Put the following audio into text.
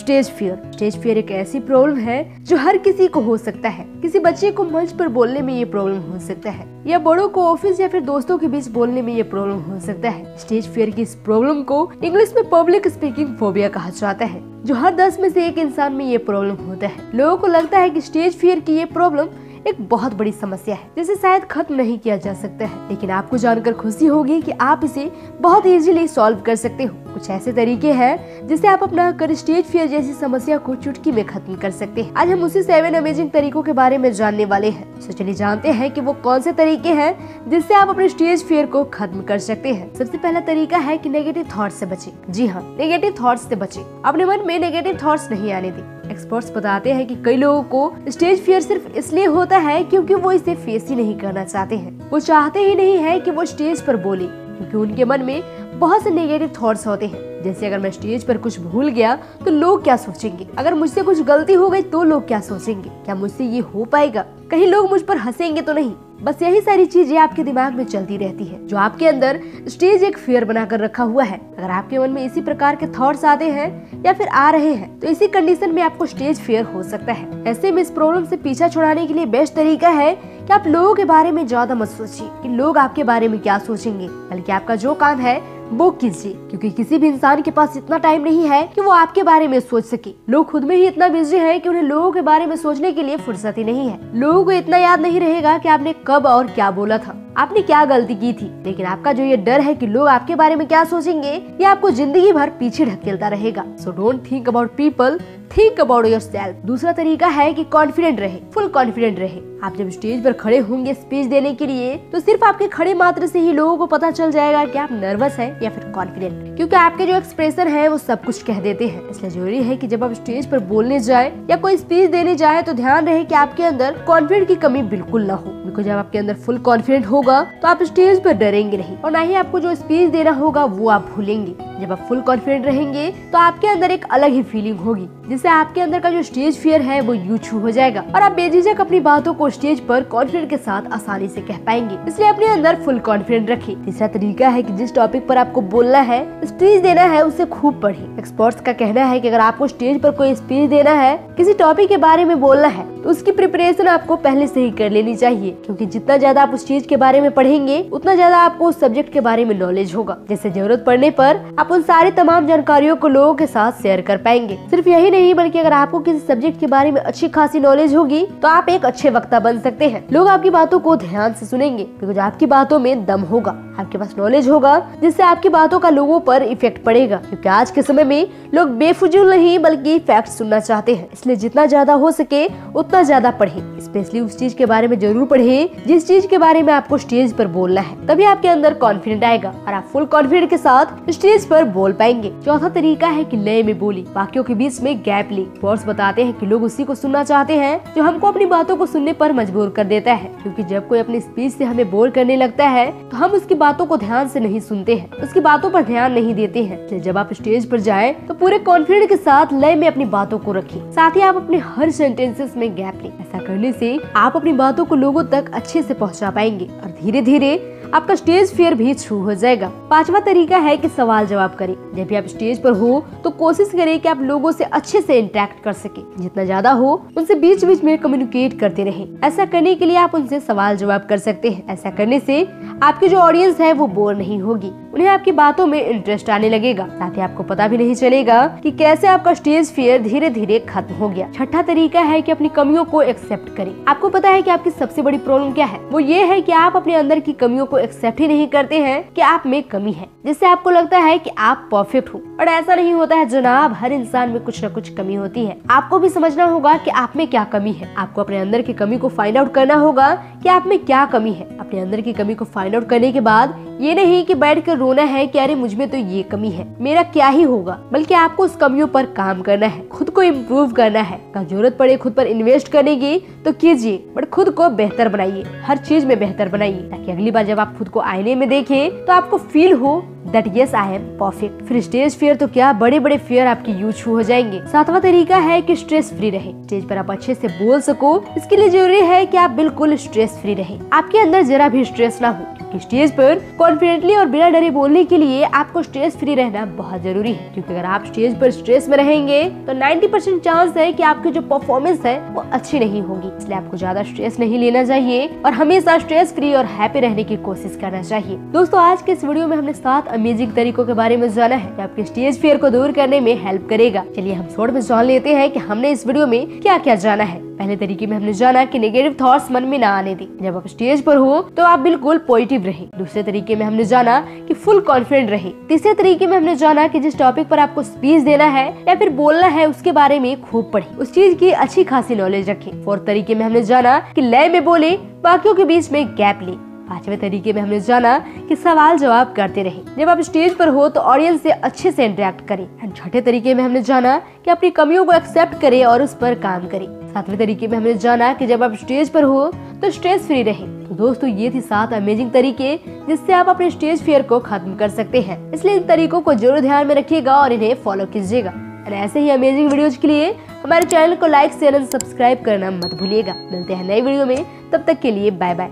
Stage fear. Stage fear एक ऐसी problem है जो हर किसी को हो सकता है। किसी बच्चे को मंच पर बोलने में ये प्रॉब्लम हो सकता है, या बड़ों को ऑफिस या फिर दोस्तों के बीच बोलने में ये प्रॉब्लम हो सकता है। स्टेज फियर की इस प्रॉब्लम को इंग्लिश में पब्लिक स्पीकिंग फोबिया कहा जाता है, जो हर 10 में से एक इंसान में ये प्रॉब्लम होता है। लोगों को लगता है कि स्टेज फियर की ये प्रॉब्लम एक बहुत बड़ी समस्या है जिसे शायद खत्म नहीं किया जा सकता है, लेकिन आपको जानकर खुशी होगी कि आप इसे बहुत इजीली सॉल्व कर सकते हो। कुछ ऐसे तरीके हैं जिससे आप अपना कर स्टेज फियर जैसी समस्या को चुटकी में खत्म कर सकते हैं। आज हम उसी 7 अमेजिंग तरीकों के बारे में जानने वाले हैं। तो चलिए जानते हैं कि वो कौन से तरीके हैं जिससे आप अपने स्टेज फियर को खत्म कर सकते हैं। सबसे पहला तरीका है कि नेगेटिव थॉट से बचें। जी हाँ, नेगेटिव थॉट्स से बचें। अपने मन में नेगेटिव थॉट्स नहीं आने दें। एक्सपर्ट्स बताते हैं कि कई लोगों को स्टेज फियर सिर्फ इसलिए होता है क्योंकि वो इसे फेस ही नहीं करना चाहते हैं। वो चाहते ही नहीं है कि वो स्टेज पर बोले, क्योंकि उनके मन में बहुत से नेगेटिव थॉट्स होते हैं। जैसे अगर मैं स्टेज पर कुछ भूल गया तो लोग क्या सोचेंगे, अगर मुझसे कुछ गलती हो गई तो लोग क्या सोचेंगे, क्या मुझसे ये हो पाएगा, कहीं लोग मुझ पर हंसेंगे तो नहीं। बस यही सारी चीजें आपके दिमाग में चलती रहती है, जो आपके अंदर स्टेज एक फियर बनाकर रखा हुआ है। अगर आपके मन में इसी प्रकार के थॉट्स आते हैं या फिर आ रहे हैं तो इसी कंडीशन में आपको स्टेज फियर हो सकता है। ऐसे में इस प्रॉब्लम से पीछा छुड़ाने के लिए बेस्ट तरीका है कि आप लोगों के बारे में ज्यादा मत सोचिए कि लोग आपके बारे में क्या सोचेंगे, बल्कि आपका जो काम है वो कीजिए, क्योंकि किसी भी इंसान के पास इतना टाइम नहीं है कि वो आपके बारे में सोच सके। लोग खुद में ही इतना बिजी हैं कि उन्हें लोगों के बारे में सोचने के लिए फुर्सत ही नहीं है। लोगों को इतना याद नहीं रहेगा कि आपने कब और क्या बोला था, आपने क्या गलती की थी। लेकिन आपका जो ये डर है कि लोग आपके बारे में क्या सोचेंगे, ये आपको जिंदगी भर पीछे ढकेलता रहेगा। So don't think about people, think about yourself. दूसरा तरीका है कि कॉन्फिडेंट रहे, फुल कॉन्फिडेंट रहे। आप जब स्टेज पर खड़े होंगे स्पीच देने के लिए तो सिर्फ आपके खड़े मात्र से ही लोगों को पता चल जाएगा कि आप नर्वस हैं या फिर कॉन्फिडेंट, क्योंकि आपके जो एक्सप्रेशन है वो सब कुछ कह देते हैं। इसलिए जरूरी है कि जब आप स्टेज पर बोलने जाए या कोई स्पीच देने जाए तो ध्यान रहे कि आपके अंदर कॉन्फिडेंट की कमी बिल्कुल ना हो, बिकॉज जब आपके अंदर फुल कॉन्फिडेंट होगा तो आप स्टेज पर डरेंगे नहीं, और ना ही आपको जो स्पीच देना होगा वो आप भूलेंगे। जब आप फुल कॉन्फिडेंट रहेंगे तो आपके अंदर एक अलग ही फीलिंग होगी, जिससे आपके अंदर का जो स्टेज फियर है वो यूं छू हो जाएगा और आप बेझिझक अपनी बातों को स्टेज पर कॉन्फिडेंट के साथ आसानी से कह पाएंगे। इसलिए अपने अंदर फुल कॉन्फिडेंट रखें। तीसरा तरीका है कि जिस टॉपिक पर आपको बोलना है, स्पीच देना है, उसे खूब पढ़ें। एक्सपर्ट्स का कहना है कि अगर आपको स्टेज पर कोई स्पीच देना है, किसी टॉपिक के बारे में बोलना है, तो उसकी प्रिपरेशन आपको पहले से ही कर लेनी चाहिए, क्योंकि जितना ज्यादा आप उस चीज के बारे में पढ़ेंगे उतना ज्यादा आपको उस सब्जेक्ट के बारे में नॉलेज होगा, जैसे जरूरत पड़ने पर आप उन सारी तमाम जानकारियों को लोगों के साथ शेयर कर पाएंगे। सिर्फ यही नहीं, बल्कि अगर आपको किसी सब्जेक्ट के बारे में अच्छी खासी नॉलेज होगी तो आप एक अच्छे वक्ता बन सकते हैं। लोग आपकी बातों को ध्यान से सुनेंगे, क्योंकि आपकी बातों में दम होगा, आपके पास नॉलेज होगा, जिससे आपकी बातों का लोगों पर इफेक्ट पड़ेगा। क्योंकि आज के समय में लोग बेफिजूल नहीं बल्कि फैक्ट सुनना चाहते हैं। इसलिए जितना ज्यादा हो सके उतना ज्यादा पढ़ें, स्पेशली उस चीज के बारे में जरूर पढ़ें जिस चीज के बारे में आपको स्टेज पर बोलना है। तभी आपके अंदर कॉन्फिडेंट आएगा और आप फुल कॉन्फिडेंट के साथ स्टेज पर बोल पाएंगे। चौथा तरीका है कि लय में बोली, वाक्यों के बीच में गैप ली। बॉस बताते हैं कि लोग उसी को सुनना चाहते हैं जो हमको अपनी बातों को सुनने पर मजबूर कर देता है, क्योंकि जब कोई अपनी स्पीच से हमें बोर करने लगता है तो हम उसकी बातों को ध्यान से नहीं सुनते हैं, उसकी बातों पर ध्यान नहीं देते हैं। इसलिए जब आप स्टेज पर जाएं तो पूरे कॉन्फिडेंट के साथ लय में अपनी बातों को रखें, साथ ही आप अपने हर सेंटेंसेस में गैप लें। ऐसा करने से आप अपनी बातों को लोगों तक अच्छे से पहुंचा पाएंगे और धीरे धीरे आपका स्टेज फियर भी छू हो जाएगा। पांचवा तरीका है कि सवाल जवाब करें। जब भी आप स्टेज पर हो तो कोशिश करें कि आप लोगों से अच्छे से इंटरेक्ट कर सके, जितना ज्यादा हो उनसे बीच बीच में कम्युनिकेट करते रहें। ऐसा करने के लिए आप उनसे सवाल जवाब कर सकते हैं। ऐसा करने से आपकी जो ऑडियंस है वो बोर नहीं होगी, उन्हें आपकी बातों में इंटरेस्ट आने लगेगा, साथ ही आपको पता भी नहीं चलेगा कि कैसे आपका स्टेज फियर धीरे धीरे खत्म हो गया। छठा तरीका है कि अपनी कमियों को एक्सेप्ट करें। आपको पता है कि आपकी सबसे बड़ी प्रॉब्लम क्या है? वो ये है कि आप अपने अंदर की कमियों को एक्सेप्ट ही नहीं करते हैं कि आप में कमी है, जिससे आपको लगता है कि आप परफेक्ट हो। और ऐसा नहीं होता है जनाब, हर इंसान में कुछ न कुछ कमी होती है। आपको भी समझना होगा कि आप में क्या कमी है। आपको अपने अंदर की कमी को फाइंड आउट करना होगा कि आप में क्या कमी है। अपने अंदर की कमी को फाइंड आउट करने के बाद ये नहीं कि बैठ कर रोना है कि अरे मुझ में तो ये कमी है, मेरा क्या ही होगा, बल्कि आपको उस कमियों पर काम करना है, खुद को इम्प्रूव करना है। अगर जरूरत पड़े खुद पर इन्वेस्ट करने की तो कीजिए, बट खुद को बेहतर बनाइए, हर चीज में बेहतर बनाइए, ताकि अगली बार जब आप खुद को आईने में देखें तो आपको फील हो that yes I am perfect. फिर स्टेज फियर तो क्या, बड़े बड़े फियर आपकी यूज हो जाएंगे। सातवां तरीका है कि स्ट्रेस फ्री रहे। स्टेज पर आप अच्छे से बोल सको, इसके लिए जरूरी है कि आप बिल्कुल स्ट्रेस फ्री रहे, आपके अंदर जरा भी स्ट्रेस ना हो। जबकि स्टेज पर कॉन्फिडेंटली और बिना डरे बोलने के लिए आपको स्ट्रेस फ्री रहना बहुत जरूरी है, क्योंकि अगर आप स्टेज पर स्ट्रेस में रहेंगे तो 90% चांस है कि आपकी जो परफॉर्मेंस है वो अच्छी नहीं होगी। इसलिए आपको ज्यादा स्ट्रेस नहीं लेना चाहिए और हमेशा स्ट्रेस फ्री और हैप्पी रहने की कोशिश करना चाहिए। दोस्तों, आज के इस वीडियो में हमने 7 अमेजिंग तरीकों के बारे में जाना है जो आपके स्टेज फियर को दूर करने में हेल्प करेगा। चलिए हम शॉर्ट में जान लेते हैं कि हमने इस वीडियो में क्या क्या जाना है। पहले तरीके में हमने जाना कि नेगेटिव थॉट्स मन में ना आने दें। जब आप स्टेज पर हो तो आप बिल्कुल पॉजिटिव रहे। दूसरे तरीके में हमने जाना कि फुल कॉन्फिडेंट रहे। तीसरे तरीके में हमने जाना कि जिस टॉपिक पर आपको स्पीच देना है या फिर बोलना है उसके बारे में खूब पढ़े, उस चीज की अच्छी खासी नॉलेज रखें। फोर्थ तरीके में हमने जाना कि लय में बोले, बाकियों के बीच में गैप ले। पांचवें तरीके में हमने जाना कि सवाल जवाब करते रहे। जब आप स्टेज पर हो तो ऑडियंस से अच्छे से इंटरेक्ट करें। छठे तरीके में हमने जाना कि अपनी कमियों को एक्सेप्ट करें और उस पर काम करें। सातवें तरीके में हमने जाना कि जब आप स्टेज पर हो तो स्ट्रेस फ्री रहें। तो दोस्तों, ये थी 7 अमेजिंग तरीके जिससे आप अपने स्टेज फियर को खत्म कर सकते हैं। इसलिए इन तरीकों को जरूर ध्यान में रखिएगा और इन्हें फॉलो कीजिएगा। और ऐसे ही अमेजिंग वीडियोज के लिए हमारे चैनल को लाइक, शेयर और सब्सक्राइब करना मत भूलिएगा। मिलते हैं नई वीडियो में, तब तक के लिए बाय बाय।